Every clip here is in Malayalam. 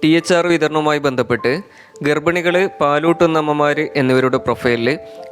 THR വിതരണവുമായി ബന്ധപ്പെട്ട് ഗർഭിണികൾ, പാലൂട്ടുന്ന അമ്മമാർ എന്നിവരുടെ പ്രൊഫൈലിൽ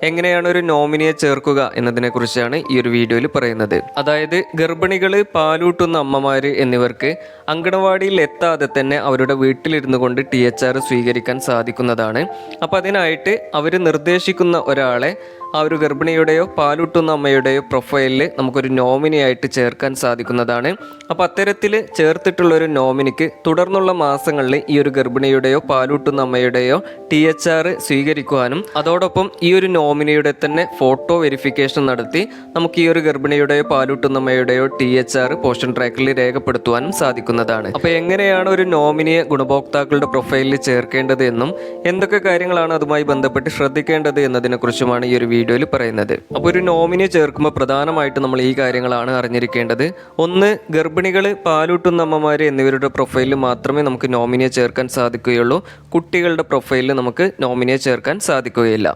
എങ്ങനെയാണ് ഒരു നോമിനിയെ ചേർക്കുക എന്നതിനെക്കുറിച്ചാണ് ഈ ഒരു വീഡിയോയിൽ പറയുന്നത്. അതായത് ഗർഭിണികൾ, പാലൂട്ടുന്ന അമ്മമാർ എന്നിവർക്ക് അങ്കണവാടിയിൽ എത്താതെ തന്നെ അവരുടെ വീട്ടിലിരുന്നു കൊണ്ട് THR സ്വീകരിക്കാൻ സാധിക്കുന്നതാണ്. അപ്പോൾ അതിനായിട്ട് അവർ നിർദ്ദേശിക്കുന്ന ഒരാളെ ആ ഒരു ഗർഭിണിയുടെയോ പാലൂട്ടുന്ന അമ്മയുടെയോ പ്രൊഫൈലിൽ നമുക്കൊരു നോമിനിയായിട്ട് ചേർക്കാൻ സാധിക്കുന്നതാണ്. അപ്പോൾ അത്തരത്തിൽ ചേർത്തിട്ടുള്ളൊരു നോമിനിക്ക് തുടർന്നുള്ള മാസങ്ങളിൽ ഈ ഒരു ഗർഭിണിയുടെയോ പാലൂട്ടുന്ന അമ്മയുടെയോ THR സ്വീകരിക്കുവാനും അതോടൊപ്പം ഈ ഒരു നോമിനിയുടെ തന്നെ ഫോട്ടോ വെരിഫിക്കേഷൻ നടത്തി നമുക്ക് ഈ ഒരു ഗർഭിണിയുടെയോ പാലൂട്ടുന്ന അമ്മയുടെയോ THR പോഷൻ ട്രാക്കിൽ രേഖപ്പെടുത്തുവാനും സാധിക്കുന്നതാണ്. അപ്പോൾ എങ്ങനെയാണ് ഒരു നോമിനിയെ ഗുണഭോക്താക്കളുടെ പ്രൊഫൈലിൽ ചേർക്കേണ്ടത് എന്നും എന്തൊക്കെ കാര്യങ്ങളാണ് അതുമായി ബന്ധപ്പെട്ട് ശ്രദ്ധിക്കേണ്ടത് എന്നതിനെക്കുറിച്ചുമാണ് ഈ ഒരു വീഡിയോയിൽ പറയുന്നത്. അപ്പോൾ ഒരു നോമിനിയെ ചേർക്കുമ്പോൾ പ്രധാനമായിട്ട് നമ്മൾ ഈ കാര്യങ്ങളാണ് അറിഞ്ഞിരിക്കേണ്ടത്. ഒന്ന്, ഗർഭിണികൾ, പാലൂട്ടുന്ന അമ്മമാർ എന്നിവരുടെ പ്രൊഫൈലിൽ മാത്രമേ നമുക്ക് നോമിനിയെ ചേർക്കാൻ സാധിക്കുകയുള്ളൂ. കുട്ടികളുടെ പ്രൊഫൈലിൽ നമുക്ക് നോമിനിയെ ചേർക്കാൻ സാധിക്കുകയില്ല.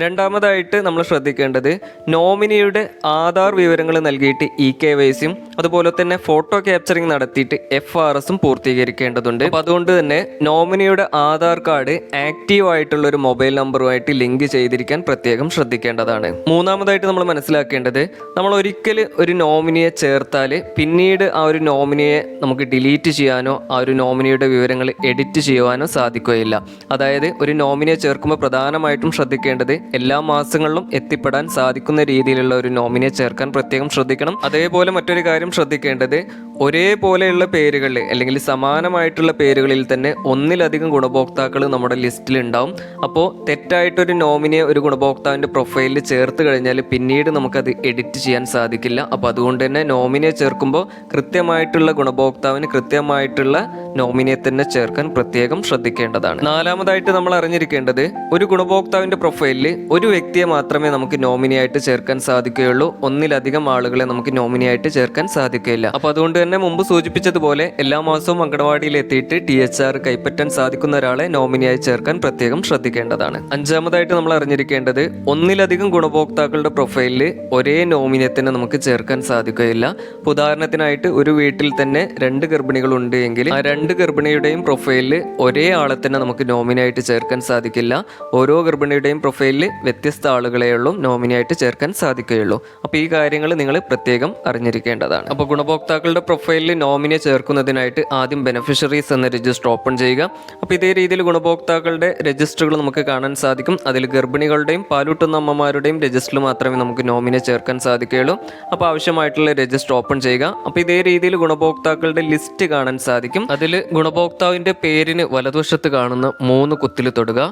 രണ്ടാമതായിട്ട് നമ്മൾ ശ്രദ്ധിക്കേണ്ടത് നോമിനിയുടെ ആധാർ വിവരങ്ങൾ നൽകിയിട്ട് EKYCയും അതുപോലെ തന്നെ ഫോട്ടോ ക്യാപ്ചറിങ് നടത്തിയിട്ട് FRSും പൂർത്തീകരിക്കേണ്ടതുണ്ട്. അപ്പോൾ അതുകൊണ്ട് തന്നെ നോമിനിയുടെ ആധാർ കാർഡ് ആക്റ്റീവ് ആയിട്ടുള്ള ഒരു മൊബൈൽ നമ്പറുമായിട്ട് ലിങ്ക് ചെയ്തിരിക്കാൻ പ്രത്യേകം ശ്രദ്ധിക്കേണ്ടതാണ്. മൂന്നാമതായിട്ട് നമ്മൾ മനസ്സിലാക്കേണ്ടത്, നമ്മൾ ഒരിക്കൽ ഒരു നോമിനിയെ ചേർത്താൽ പിന്നീട് ആ ഒരു നോമിനിയെ നമുക്ക് ഡിലീറ്റ് ചെയ്യാനോ ആ ഒരു നോമിനിയുടെ വിവരങ്ങൾ എഡിറ്റ് ചെയ്യുവാനോ സാധിക്കുകയില്ല. അതായത് ഒരു നോമിനിയെ ചേർക്കുമ്പോൾ പ്രധാനമായിട്ടും ശ്രദ്ധിക്കേണ്ടത് എല്ലാ മാസങ്ങളിലും എത്തിപ്പെടാൻ സാധിക്കുന്ന രീതിയിലുള്ള ഒരു നോമിനിയെ ചേർക്കാൻ പ്രത്യേകം ശ്രദ്ധിക്കണം. അതേപോലെ മറ്റൊരു കാര്യം ശ്രദ്ധിക്കേണ്ടത്, ഒരേപോലെയുള്ള പേരുകളിൽ അല്ലെങ്കിൽ സമാനമായിട്ടുള്ള പേരുകളിൽ തന്നെ ഒന്നിലധികം ഗുണഭോക്താക്കൾ നമ്മുടെ ലിസ്റ്റിൽ ഉണ്ടാവും. അപ്പോൾ തെറ്റായിട്ടൊരു നോമിനിയെ ഒരു ഗുണഭോക്താവിൻ്റെ പ്രൊഫൈലിൽ ചേർത്ത് കഴിഞ്ഞാൽ പിന്നീട് നമുക്കത് എഡിറ്റ് ചെയ്യാൻ സാധിക്കില്ല. അപ്പോൾ അതുകൊണ്ട് തന്നെ നോമിനിയെ ചേർക്കുമ്പോൾ കൃത്യമായിട്ടുള്ള ഗുണഭോക്താവിന് കൃത്യമായിട്ടുള്ള നോമിനിയെ തന്നെ ചേർക്കാൻ പ്രത്യേകം ശ്രദ്ധിക്കേണ്ടതാണ്. നാലാമതായിട്ട് നമ്മൾ അറിഞ്ഞിരിക്കേണ്ടത്, ഒരു ഗുണഭോക്താവിൻ്റെ പ്രൊഫൈലിൽ ഒരു വ്യക്തിയെ മാത്രമേ നമുക്ക് നോമിനിയായിട്ട് ചേർക്കാൻ സാധിക്കുകയുള്ളൂ. ഒന്നിലധികം ആളുകളെ നമുക്ക് നോമിനിയായിട്ട് ചേർക്കാൻ സാധിക്കില്ല. അപ്പോൾ അതുകൊണ്ട് തന്നെ മുമ്പ് സൂചിപ്പിച്ചതുപോലെ എല്ലാ മാസവും അങ്കണവാടിയിൽ എത്തിയിട്ട് THR കൈപ്പറ്റാൻ സാധിക്കുന്ന ഒരാളെ നോമിനിയായി ചേർക്കാൻ പ്രത്യേകം ശ്രദ്ധിക്കേണ്ടതാണ്. അഞ്ചാമതായിട്ട് നമ്മൾ അറിഞ്ഞിരിക്കേണ്ടത്, ഒന്നിലധികം ഗുണഭോക്താക്കളുടെ പ്രൊഫൈലിൽ ഒരേ നോമിനിയെ തന്നെ നമുക്ക് ചേർക്കാൻ സാധിക്കുകയില്ല. ഉദാഹരണത്തിനായിട്ട് ഒരു വീട്ടിൽ തന്നെ 2 ഗർഭിണികളുണ്ട് എങ്കിൽ ആ 2 ഗർഭിണിയുടെയും പ്രൊഫൈലിൽ ഒരേ ആളെ തന്നെ നമുക്ക് നോമിനിയായിട്ട് ചേർക്കാൻ സാധിക്കില്ല. ഓരോ ഗർഭിണിയുടെയും പ്രൊഫൈലിൽ വ്യത്യസ്ത ആളുകളെയുള്ളൂ നോമിനിയായിട്ട് ചേർക്കാൻ സാധിക്കുകയുള്ളൂ. അപ്പോൾ ഈ കാര്യങ്ങൾ നിങ്ങൾ പ്രത്യേകം അറിഞ്ഞിരിക്കേണ്ടതാണ്. അപ്പോൾ ഗുണഭോക്താക്കളുടെ പ്രൊഫൈലിൽ നോമിനിയെ ചേർക്കുന്നതിനായിട്ട് ആദ്യം ബെനഫിഷ്യറീസ് എന്ന രജിസ്റ്റർ ഓപ്പൺ ചെയ്യുക. അപ്പോൾ ഇതേ രീതിയിൽ ഗുണഭോക്താക്കളുടെ രജിസ്റ്ററുകൾ നമുക്ക് കാണാൻ സാധിക്കും. അതിൽ ഗർഭിണികളുടെയും പാലൂട്ടുന്ന അമ്മമാരുടെയും രജിസ്റ്ററിൽ മാത്രമേ നമുക്ക് നോമിനിയെ ചേർക്കാൻ സാധിക്കുകയുള്ളൂ. അപ്പോൾ ആവശ്യമായിട്ടുള്ള രജിസ്റ്റർ ഓപ്പൺ ചെയ്യുക. അപ്പോൾ ഇതേ രീതിയിൽ ഗുണഭോക്താക്കളുടെ ലിസ്റ്റ് കാണാൻ സാധിക്കും. അതിൽ ഗുണഭോക്താവിൻ്റെ പേരിന് വലതുവശത്ത് കാണുന്ന 3 കുത്തിൽ തൊടുക.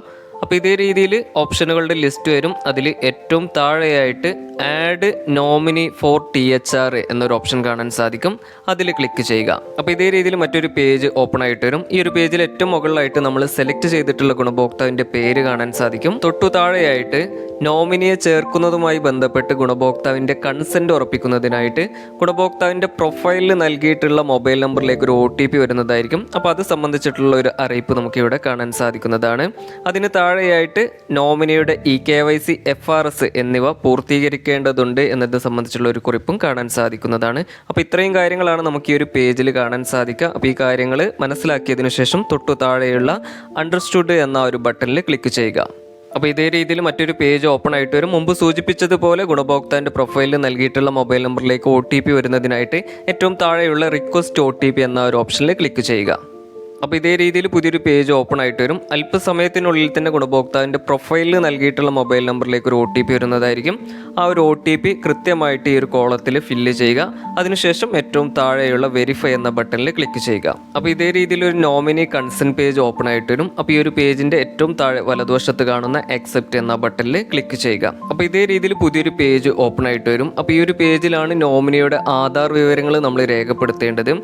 അപ്പോൾ ഇതേ രീതിയിൽ ഓപ്ഷനുകളുടെ ലിസ്റ്റ് വരും. അതിൽ ഏറ്റവും താഴെയായിട്ട് ആഡ് നോമിനി ഫോർ THR എന്നൊരു ഓപ്ഷൻ കാണാൻ സാധിക്കും. അതിൽ ക്ലിക്ക് ചെയ്യുക. അപ്പോൾ ഇതേ രീതിയിൽ മറ്റൊരു പേജ് ഓപ്പൺ ആയിട്ട് വരും. ഈ ഒരു പേജിൽ ഏറ്റവും മുകളിലായിട്ട് നമ്മൾ സെലക്ട് ചെയ്തിട്ടുള്ള ഗുണഭോക്താവിൻ്റെ പേര് കാണാൻ സാധിക്കും. തൊട്ടു താഴെയായിട്ട് നോമിനിയെ ചേർക്കുന്നതുമായി ബന്ധപ്പെട്ട് ഗുണഭോക്താവിൻ്റെ കൺസെൻറ്റ് ഉറപ്പിക്കുന്നതിനായിട്ട് ഗുണഭോക്താവിൻ്റെ പ്രൊഫൈലിൽ നൽകിയിട്ടുള്ള മൊബൈൽ നമ്പറിലേക്ക് ഒരു OTP വരുന്നതായിരിക്കും. അപ്പോൾ അത് സംബന്ധിച്ചിട്ടുള്ള ഒരു അറിയിപ്പ് നമുക്കിവിടെ കാണാൻ സാധിക്കുന്നതാണ്. അതിന് താഴെയായിട്ട് നോമിനിയുടെ EKYC, FRS എന്നിവ പൂർത്തീകരിക്കേണ്ടതുണ്ട് എന്നത് സംബന്ധിച്ചുള്ള ഒരു കുറിപ്പും കാണാൻ സാധിക്കുന്നതാണ്. അപ്പോൾ ഇത്രയും കാര്യങ്ങളാണ് നമുക്ക് ഈ ഒരു പേജിൽ കാണാൻ സാധിക്കുക. അപ്പോൾ ഈ കാര്യങ്ങൾ മനസ്സിലാക്കിയതിനു ശേഷം തൊട്ടു താഴെയുള്ള അണ്ടർസ്റ്റുഡ് എന്ന ഒരു ബട്ടണിൽ ക്ലിക്ക് ചെയ്യുക. അപ്പോൾ ഇതേ രീതിയിൽ മറ്റൊരു പേജ് ഓപ്പൺ ആയിട്ട് വരും. മുമ്പ് സൂചിപ്പിച്ചതുപോലെ ഗുണഭോക്താവിൻ്റെ പ്രൊഫൈലിൽ നൽകിയിട്ടുള്ള മൊബൈൽ നമ്പറിലേക്ക് OTP വരുന്നതിനായിട്ട് ഏറ്റവും താഴെയുള്ള റിക്വസ്റ്റ് OTP എന്ന ഒരു ഓപ്ഷനിൽ ക്ലിക്ക് ചെയ്യുക. അപ്പോൾ ഇതേ രീതിയിൽ പുതിയൊരു പേജ് ഓപ്പൺ ആയിട്ട് വരും. അല്പസമയത്തിനുള്ളിൽ തന്നെ ഗുണഭോക്താവിൻ്റെ പ്രൊഫൈലിൽ നൽകിയിട്ടുള്ള മൊബൈൽ നമ്പറിലേക്ക് ഒരു OTP വരുന്നതായിരിക്കും. ആ ഒരു OTP കൃത്യമായിട്ട് ഈ ഒരു കോളത്തിൽ ഫില്ല് ചെയ്യുക. അതിനുശേഷം ഏറ്റവും താഴെയുള്ള വെരിഫൈ എന്ന ബട്ടണിൽ ക്ലിക്ക് ചെയ്യുക. അപ്പോൾ ഇതേ രീതിയിൽ ഒരു നോമിനി കൺസെൻറ്റ് പേജ് ഓപ്പൺ ആയിട്ട് വരും. അപ്പോൾ ഈ ഒരു പേജിൻ്റെ ഏറ്റവും താഴെ വലതുവശത്ത് കാണുന്ന അക്സെപ്റ്റ് എന്ന ബട്ടണിൽ ക്ലിക്ക് ചെയ്യുക. അപ്പോൾ ഇതേ രീതിയിൽ പുതിയൊരു പേജ് ഓപ്പൺ ആയിട്ട് വരും. അപ്പോൾ ഈ ഒരു പേജിലാണ് നോമിനിയുടെ ആധാർ വിവരങ്ങൾ നമ്മൾ രേഖപ്പെടുത്തേണ്ടത്.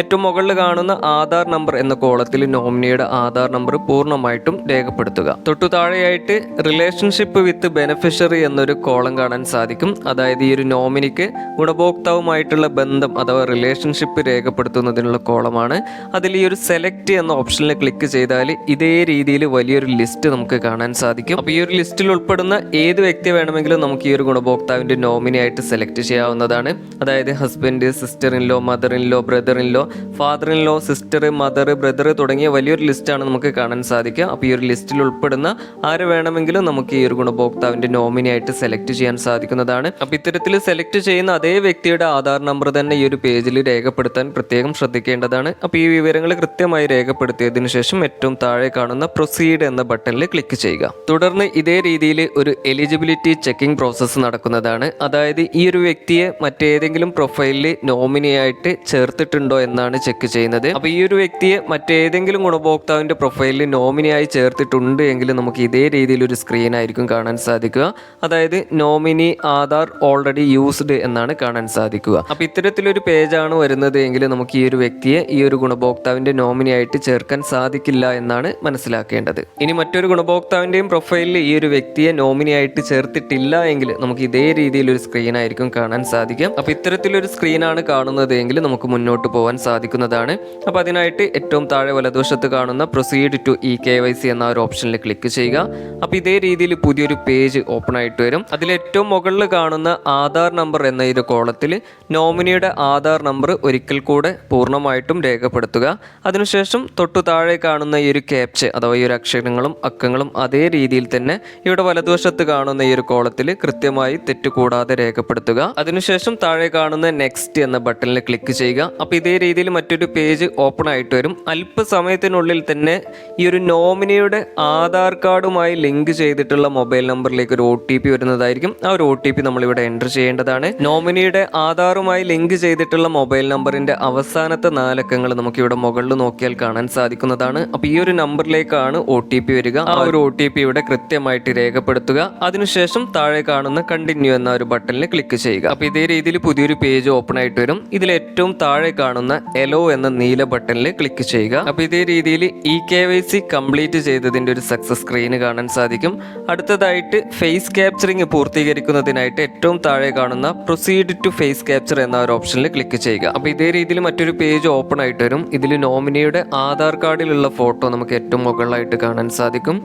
ഏറ്റവും മുകളിൽ കാണുന്ന ആധാർ നമ്പർ എന്ന കോളത്തിൽ നോമിനിയുടെ ആധാർ നമ്പർ പൂർണ്ണമായിട്ടും രേഖപ്പെടുത്തുക. തൊട്ടു താഴെയായിട്ട് റിലേഷൻഷിപ്പ് വിത്ത് ബെനഫിഷ്യറി എന്നൊരു കോളം കാണാൻ സാധിക്കും. അതായത് ഈ ഒരു നോമിനിക്ക് ഗുണഭോക്താവുമായിട്ടുള്ള ബന്ധം അഥവാ റിലേഷൻഷിപ്പ് രേഖപ്പെടുത്തുന്നതിനുള്ള കോളമാണ്. അതിൽ ഈ ഒരു സെലക്ട് എന്ന ഓപ്ഷനിൽ ക്ലിക്ക് ചെയ്താൽ ഇതേ രീതിയിൽ വലിയൊരു ലിസ്റ്റ് നമുക്ക് കാണാൻ സാധിക്കും. അപ്പോൾ ഈ ഒരു ലിസ്റ്റിൽ ഉൾപ്പെടുന്ന ഏത് വ്യക്തി വേണമെങ്കിലും നമുക്ക് ഈ ഒരു ഗുണഭോക്താവിൻ്റെ നോമിനിയായിട്ട് സെലക്ട് ചെയ്യാവുന്നതാണ്. അതായത് husband, sister in law, mother in law, brother in law father in law, sister, mother, brother തുടങ്ങിയ വലിയൊരു ലിസ്റ്റാണ് നമുക്ക് കാണാൻ സാധിക്കുക. അപ്പോൾ ഈ ഒരു ലിസ്റ്റിൽ ഉൾപ്പെടുന്ന ആര് വേണമെങ്കിലും നമുക്ക് ഈ ഒരു ഗുണഭോക്താവിൻ്റെ നോമിനി ആയിട്ട് സെലക്ട് ചെയ്യാൻ സാധിക്കുന്നതാണ്. അപ്പോൾ ഇത്തരത്തിൽ സെലക്ട് ചെയ്യുന്ന അതേ വ്യക്തിയുടെ ആധാർ നമ്പർ തന്നെ ഈ ഒരു പേജിൽ രേഖപ്പെടുത്താൻ പ്രത്യേകം ശ്രദ്ധിക്കേണ്ടതാണ്. അപ്പോൾ ഈ വിവരങ്ങൾ കൃത്യമായി രേഖപ്പെടുത്തിയതിനു ശേഷം ഏറ്റവും താഴെ കാണുന്ന പ്രൊസീഡ് എന്ന ബട്ടണിൽ ക്ലിക്ക് ചെയ്യുക. തുടർന്ന് ഇതേ രീതിയിൽ ഒരു എലിജിബിലിറ്റി ചെക്കിംഗ് പ്രോസസ്സ് നടക്കുന്നതാണ്. അതായത് ഈ ഒരു വ്യക്തിയെ മറ്റേതെങ്കിലും പ്രൊഫൈലിൽ നോമിനിയായിട്ട് ചേർത്തിട്ടുണ്ടോ എന്നാണ് ചെക്ക് ചെയ്യുന്നത്. അപ്പോൾ ഈ ഒരു വ്യക്തിയെ മറ്റേതെങ്കിലും ഗുണഭോക്താവിൻ്റെ പ്രൊഫൈലിൽ നോമിനിയായി ചേർത്തിട്ടുണ്ട് എങ്കിൽ നമുക്ക് ഇതേ രീതിയിൽ ഒരു സ്ക്രീൻ ആയിരിക്കും കാണാൻ സാധിക്കുക. അതായത് നോമിനി ആധാർ ഓൾറെഡി യൂസ്ഡ് എന്നാണ് കാണാൻ സാധിക്കുക. അപ്പോൾ ഇത്തരത്തിലൊരു പേജാണ് വരുന്നത് എങ്കിൽ നമുക്ക് ഈ ഒരു വ്യക്തിയെ ഈ ഒരു ഗുണഭോക്താവിൻ്റെ നോമിനിയായിട്ട് ചേർക്കാൻ സാധിക്കില്ല എന്നാണ് മനസ്സിലാക്കേണ്ടത്. ഇനി മറ്റൊരു ഗുണഭോക്താവിൻ്റെയും പ്രൊഫൈലിൽ ഈ ഒരു വ്യക്തിയെ നോമിനിയായിട്ട് ചേർത്തിട്ടില്ല എങ്കിൽ നമുക്ക് ഇതേ രീതിയിലൊരു സ്ക്രീൻ ആയിരിക്കും കാണാൻ സാധിക്കും. അപ്പോൾ ഇത്തരത്തിലൊരു സ്ക്രീനാണ് കാണുന്നത് എങ്കിൽ നമുക്ക് മുന്നോട്ട് പോകാൻ സാധിക്കുന്നതാണ്. അപ്പോൾ അതിനായിട്ട് ഏറ്റവും താഴെ വലതുവശത്ത് കാണുന്ന പ്രൊസീഡ് ടു eKYC എന്ന ഒരു ഓപ്ഷനിൽ ക്ലിക്ക് ചെയ്യുക. അപ്പോൾ ഇതേ രീതിയിൽ പുതിയൊരു പേജ് ഓപ്പൺ ആയിട്ട് വരും. അതിൽ ഏറ്റവും മുകളിൽ കാണുന്ന ആധാർ നമ്പർ എന്ന ഒരു കോളത്തിൽ നോമിനിയുടെ ആധാർ നമ്പർ ഒരിക്കൽ കൂടെ പൂർണ്ണമായിട്ടും രേഖപ്പെടുത്തുക. അതിനുശേഷം തൊട്ടു താഴെ കാണുന്ന ഈ ഒരു ക്യാപ്ച അഥവാ ഈ ഒരു അക്ഷരങ്ങളും അക്കങ്ങളും അതേ രീതിയിൽ തന്നെ ഇവിടെ വലതുവശത്ത് കാണുന്ന ഈ ഒരു കോളത്തിൽ കൃത്യമായി തെറ്റുകൂടാതെ രേഖപ്പെടുത്തുക. അതിനുശേഷം താഴെ കാണുന്ന നെക്സ്റ്റ് എന്ന ബട്ടണിൽ ക്ലിക്ക് ചെയ്യുക. അപ്പോൾ ഇതേ രീതിയിൽ മറ്റൊരു പേജ് ഓപ്പൺ ആയിട്ട് വരും. അല്പസമയത്തിനുള്ളിൽ തന്നെ ഈ ഒരു നോമിനിയുടെ ആധാർ കാർഡുമായി ലിങ്ക് ചെയ്തിട്ടുള്ള മൊബൈൽ നമ്പറിലേക്ക് ഒരു OTP വരുന്നതായിരിക്കും. ആ ഒരു OTP നമ്മളിവിടെ എൻ്റർ ചെയ്യേണ്ടതാണ്. നോമിനിയുടെ ആധാറുമായി ലിങ്ക് ചെയ്തിട്ടുള്ള മൊബൈൽ നമ്പറിന്റെ അവസാനത്തെ 4 അക്കങ്ങൾ നമുക്ക് ഇവിടെ മുകളിൽ നോക്കിയാൽ കാണാൻ സാധിക്കുന്നതാണ്. അപ്പോൾ ഈ ഒരു നമ്പറിലേക്കാണ് OTP വരിക. ആ ഒരു OTP ഇവിടെ കൃത്യമായിട്ട് രേഖപ്പെടുത്തുക. അതിനുശേഷം താഴെ കാണുന്ന കണ്ടിന്യൂ എന്ന ഒരു ബട്ടണിൽ ക്ലിക്ക് ചെയ്യുക. അപ്പോൾ ഇതേ രീതിയിൽ പുതിയൊരു പേജ് ഓപ്പൺ ആയിട്ട് വരും. ഇതിൽ ഏറ്റവും താഴെ കാണുന്ന എലോ എന്ന നീല ബട്ടണിൽ ക്ലിക്ക് ചെയ്യുക. അപ്പോൾ ഇതേ രീതിയിൽ eKYC കംപ്ലീറ്റ് ചെയ്തതിന്റെ ഒരു സക്സസ് സ്ക്രീൻ കാണാൻ സാധിക്കും. അടുത്തതായിട്ട് ഫേസ് ക്യാപ്ചറിംഗ് പൂർത്തീകരിക്കുന്നതിനായിട്ട് ഏറ്റവും താഴെ കാണുന്ന പ്രൊസീഡ് ടു ഫേസ് ക്യാപ്ചർ എന്ന ഒരു ഓപ്ഷനിൽ ക്ലിക്ക് ചെയ്യുക. അപ്പോൾ ഇതേ രീതിയിൽ മറ്റൊരു പേജ് ഓപ്പൺ ആയിട്ട് വരും. ഇതിൽ നോമിനിയുടെ ആധാർ കാർഡിലുള്ള ഫോട്ടോ നമുക്ക് ഏറ്റവും മുകളിലായിട്ട് കാണാൻ സാധിക്കും.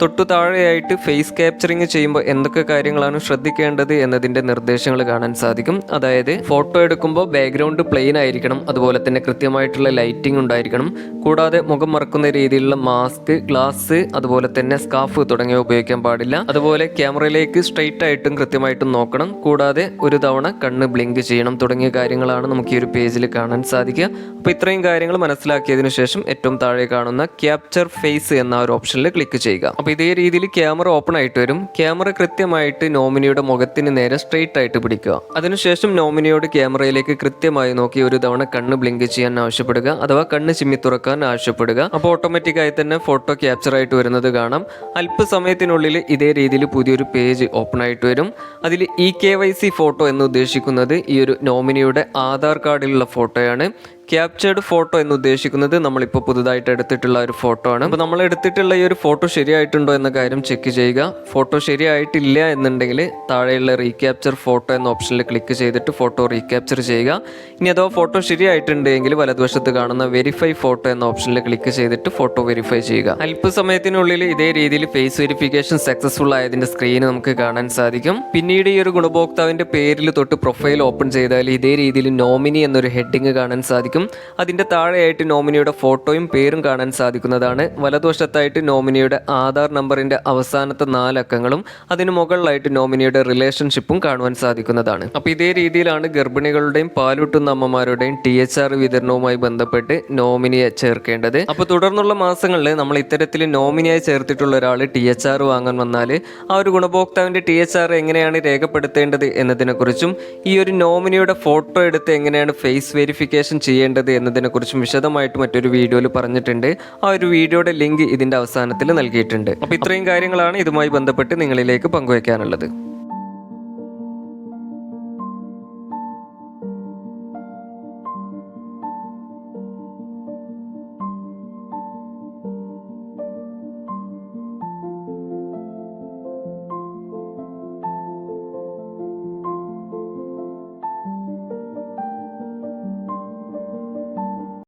തൊട്ടു താഴെയായിട്ട് ഫേസ് ക്യാപ്ചറിങ് ചെയ്യുമ്പോൾ എന്തൊക്കെ കാര്യങ്ങളാണ് ശ്രദ്ധിക്കേണ്ടത് എന്നതിൻ്റെ നിർദ്ദേശങ്ങൾ കാണാൻ സാധിക്കും. അതായത് ഫോട്ടോ എടുക്കുമ്പോൾ ബാക്ക്ഗ്രൗണ്ട് പ്ലെയിൻ ആയിരിക്കണം, അതുപോലെ തന്നെ കൃത്യമായിട്ടുള്ള ലൈറ്റിംഗ് ഉണ്ടായിരിക്കണം, കൂടാതെ മുഖം മറക്കുന്ന രീതിയിലുള്ള മാസ്ക്, ഗ്ലാസ്, അതുപോലെ തന്നെ സ്കാർഫ് തുടങ്ങിയവ ഉപയോഗിക്കാൻ പാടില്ല. അതുപോലെ ക്യാമറയിലേക്ക് സ്ട്രെയിറ്റ് ആയിട്ടും കൃത്യമായിട്ടും നോക്കണം, കൂടാതെ ഒരു തവണ കണ്ണ് ബ്ലിങ്ക് ചെയ്യണം തുടങ്ങിയ കാര്യങ്ങളാണ് നമുക്ക് ഈ ഒരു പേജിൽ കാണാൻ സാധിക്കുക. അപ്പോൾ ഇത്രയും കാര്യങ്ങൾ മനസ്സിലാക്കിയതിനു ശേഷം ഏറ്റവും താഴെ കാണുന്ന ക്യാപ്ചർ ഫേസ് എന്ന ഒരു ഓപ്ഷനിൽ ക്ലിക്ക് ചെയ്യുക. അപ്പോൾ ഇതേ രീതിയിൽ ക്യാമറ ഓപ്പൺ ആയിട്ട് വരും. ക്യാമറ കൃത്യമായിട്ട് നോമിനിയുടെ മുഖത്തിന് നേരെ സ്ട്രെയിറ്റ് ആയിട്ട് പിടിക്കുക. അതിനുശേഷം നോമിനിയോട് ക്യാമറയിലേക്ക് കൃത്യമായി നോക്കി ഒരു തവണ കണ്ണ് ബ്ലിങ്ക് ചെയ്യാൻ ആവശ്യപ്പെടുക, അഥവാ കണ്ണ് ചിമ്മി തുറക്കാൻ ആവശ്യപ്പെടുക. അപ്പോൾ ഓട്ടോമാറ്റിക്കായി തന്നെ ഫോട്ടോ ക്യാപ്ചർ ആയിട്ട് വരുന്നത് കാണാം. അല്പസമയത്തിനുള്ളിൽ ഇതേ രീതിയിൽ പുതിയൊരു പേജ് ഓപ്പൺ ആയിട്ട് വരും. അതിൽ eKYC ഫോട്ടോ എന്ന് ഉദ്ദേശിക്കുന്നത് ഈ ഒരു നോമിനിയുടെ ആധാർ കാർഡിലുള്ള ഫോട്ടോയാണ്. ക്യാപ്ചേർഡ് ഫോട്ടോ എന്ന് ഉദ്ദേശിക്കുന്നത് നമ്മളിപ്പോൾ പുതുതായിട്ട് എടുത്തിട്ടുള്ള ഒരു ഫോട്ടോ ആണ്. അപ്പോൾ നമ്മൾ എടുത്തിട്ടുള്ള ഈ ഒരു ഫോട്ടോ ശരിയായിട്ടുണ്ടോ എന്ന കാര്യം ചെക്ക് ചെയ്യുക. ഫോട്ടോ ശരിയായിട്ടില്ല എന്നുണ്ടെങ്കിൽ താഴെയുള്ള റീക്യാപ്ചർ ഫോട്ടോ എന്ന ഓപ്ഷനിൽ ക്ലിക്ക് ചെയ്തിട്ട് ഫോട്ടോ റീക്യാപ്ചർ ചെയ്യുക. ഇനി അഥവാ ഫോട്ടോ ശരിയായിട്ടുണ്ടെങ്കിൽ വലതുവശത്ത് കാണുന്ന വെരിഫൈ ഫോട്ടോ എന്ന ഓപ്ഷനിൽ ക്ലിക്ക് ചെയ്തിട്ട് ഫോട്ടോ വെരിഫൈ ചെയ്യുക. അല്പസമയത്തിനുള്ളിൽ ഇതേ രീതിയിൽ ഫേസ് വെരിഫിക്കേഷൻ സക്സസ്ഫുൾ ആയതിന്റെ സ്ക്രീൻ നമുക്ക് കാണാൻ സാധിക്കും. പിന്നീട് ഈ ഒരു ഗുണഭോക്താവിന്റെ പേരിൽ തൊട്ട് പ്രൊഫൈൽ ഓപ്പൺ ചെയ്താൽ ഇതേ രീതിയിൽ നോമിനി എന്നൊരു ഹെഡിങ് കാണാൻ സാധിക്കും. അതിന്റെ താഴെയായിട്ട് നോമിനിയുടെ ഫോട്ടോയും പേരും കാണാൻ സാധിക്കുന്നതാണ്. വലതുവശത്തായിട്ട് നോമിനിയുടെ ആധാർ നമ്പറിന്റെ അവസാനത്തെ 4 അക്കങ്ങളും അതിന് മുകളിലായിട്ട് നോമിനിയുടെ റിലേഷൻഷിപ്പും കാണുവാൻ സാധിക്കുന്നതാണ്. അപ്പോൾ ഇതേ രീതിയിലാണ് ഗർഭിണികളുടെയും പാലൂട്ടുന്ന അമ്മമാരുടെയും THR വിതരണവുമായി ബന്ധപ്പെട്ട് നോമിനിയെ ചേർക്കേണ്ടത്. അപ്പോൾ തുടർന്നുള്ള മാസങ്ങളിൽ നമ്മൾ ഇത്തരത്തിൽ നോമിനിയായി ചേർത്തിട്ടുള്ള ഒരാൾ THR വാങ്ങാൻ വന്നാൽ ആ ഒരു ഗുണഭോക്താവിന്റെ THR എങ്ങനെയാണ് രേഖപ്പെടുത്തേണ്ടത് എന്നതിനെക്കുറിച്ചും ഈ ഒരു നോമിനിയുടെ ഫോട്ടോ എടുത്ത് എങ്ങനെയാണ് ഫേസ് വെരിഫിക്കേഷൻ ചെയ്യേണ്ടത് എന്നതിനെക്കുറിച്ചും വിശദമായിട്ട് മറ്റൊരു വീഡിയോയിൽ പറഞ്ഞിട്ടുണ്ട്. ആ ഒരു വീഡിയോയുടെ ലിങ്ക് ഇതിന്റെ അവസാനത്തിൽ നൽകിയിട്ടുണ്ട്. അപ്പോൾ ഇത്രയും കാര്യങ്ങളാണ് ഇതുമായി ബന്ധപ്പെട്ട് നിങ്ങളിലേക്ക് പങ്കുവയ്ക്കാനുള്ളത്.